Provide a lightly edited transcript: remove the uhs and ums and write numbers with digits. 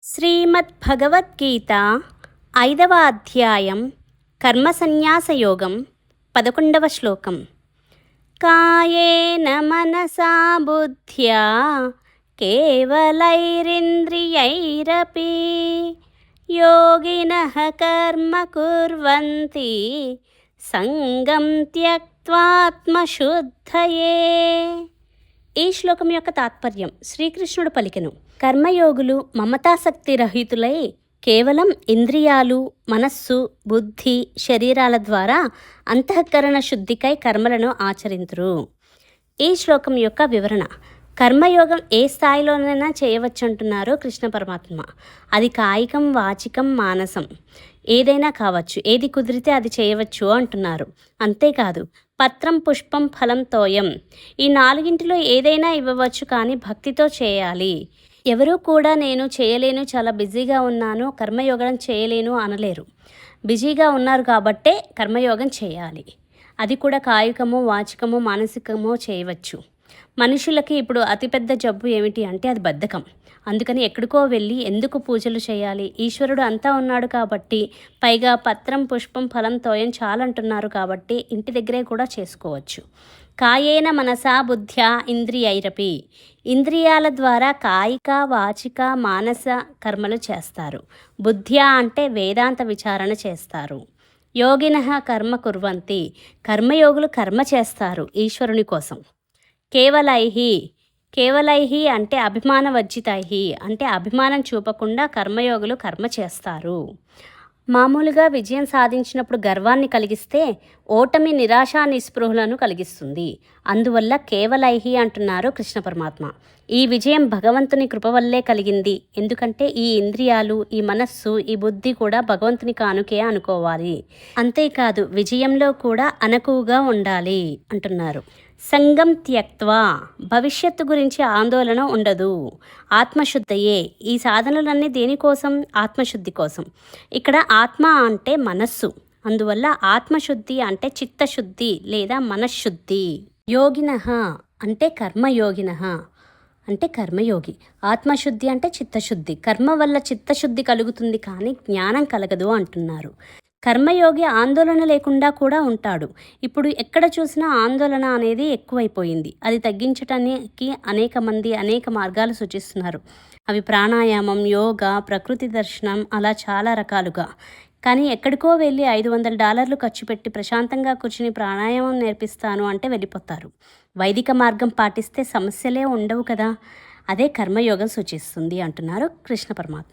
శ్రీమద్భగవద్గీత 5వ అధ్యాయం కర్మసన్యాసయోగం 11వ శ్లోకం. కాయేన మనసా బుద్ధ్యా కేవలైరింద్రియైరపి యోగినః కర్మ కుర్వంతి సంగం త్యక్త్వాత్మశుద్ధయే. ఈ శ్లోకం యొక్క తాత్పర్యం శ్రీకృష్ణుడు పలికెను. కర్మయోగులు మమతాసక్తి రహితులై కేవలం ఇంద్రియాలు, మనస్సు, బుద్ధి, శరీరాల ద్వారా అంతఃకరణ శుద్ధికై కర్మలను ఆచరింతురు. ఈ శ్లోకం యొక్క వివరణ. కర్మయోగం ఏ స్థాయిలోనైనా చేయవచ్చంటున్నారు కృష్ణ పరమాత్మ. అది కాయికం, వాచికం, మానసం ఏదైనా కావచ్చు. ఏది కుదిరితే అది చేయవచ్చు అంటున్నారు. అంతేకాదు పత్రం, పుష్పం, ఫలం, తోయం ఈ 4 ఏదైనా ఇవ్వవచ్చు, కానీ భక్తితో చేయాలి. ఎవరూ కూడా నేను చేయలేను, చాలా బిజీగా ఉన్నాను, కర్మయోగం చేయలేను అనలేరు. బిజీగా ఉన్నారు కాబట్టే కర్మయోగం చేయాలి. అది కూడా కాయికమో, వాచికమో, మానసికమో చేయవచ్చు. మనుషులకి ఇప్పుడు అతిపెద్ద జబ్బు ఏమిటి అంటే అది బద్ధకం. అందుకని ఎక్కడికో వెళ్ళి ఎందుకు పూజలు చేయాలి? ఈశ్వరుడు అంతా ఉన్నాడు కాబట్టి, పైగా పత్రం, పుష్పం, ఫలం, తోయం చాలంటున్నారు కాబట్టి ఇంటి దగ్గరే కూడా చేసుకోవచ్చు. కాయేన మనసా బుద్ధ్యా ఇంద్రియైరపి ఇంద్రియాల ద్వారా కాయిక, వాచిక, మానస కర్మలు చేస్తారు. బుద్ధ్యా అంటే వేదాంత విచారణ చేస్తారు. యోగినః కర్మ కుర్వంతి కర్మయోగులు కర్మ చేస్తారు ఈశ్వరుని కోసం. కేవలైహి అంటే అభిమానవర్జితైహి అంటే అభిమానం చూపకుండా కర్మయోగులు కర్మ చేస్తారు. మామూలుగా విజయం సాధించినప్పుడు గర్వాన్ని కలిగిస్తే ఓటమి నిరాశ నిస్పృహలను కలిగిస్తుంది. అందువల్ల కేవలైహి అంటున్నారు కృష్ణ పరమాత్మ. ఈ విజయం భగవంతుని కృప వల్లే కలిగింది. ఎందుకంటే ఈ ఇంద్రియాలు, ఈ మనస్సు, ఈ బుద్ధి కూడా భగవంతుని కానుకే అనుకోవాలి. అంతేకాదు విజయంలో కూడా అనకువగా ఉండాలి అంటున్నారు. సంగం త్యక్త్వా భవిష్యత్తు గురించి ఆందోళన ఉండదు. ఆత్మశుద్ధయే. ఈ సాధనలన్నీ దేనికోసం? ఆత్మశుద్ధి కోసం. ఇక్కడ ఆత్మ అంటే మనస్సు. అందువల్ల ఆత్మశుద్ధి అంటే చిత్తశుద్ధి లేదా మనశ్శుద్ధి. యోగినః అంటే కర్మయోగినః అంటే కర్మయోగి. ఆత్మశుద్ధి అంటే చిత్తశుద్ధి. కర్మ వల్ల చిత్తశుద్ధి కలుగుతుంది, కానీ జ్ఞానం కలగదు అంటున్నారు. కర్మయోగి ఆందోళన లేకుండా కూడా ఉంటాడు. ఇప్పుడు ఎక్కడ చూసినా ఆందోళన అనేది ఎక్కువైపోయింది. అది తగ్గించడానికి అనేక మంది అనేక మార్గాలు సూచిస్తున్నారు. అవి ప్రాణాయామం, యోగా, ప్రకృతి దర్శనం, అలా చాలా రకాలుగా. కానీ ఎక్కడికో వెళ్ళి $500 ఖర్చు పెట్టి ప్రశాంతంగా కూర్చుని ప్రాణాయామం నేర్పిస్తాను అంటే వెళ్ళిపోతారు. వైదిక మార్గం పాటిస్తే సమస్యలే ఉండవు కదా. అదే కర్మయోగం సూచిస్తుంది అంటున్నారు కృష్ణ పరమాత్మ.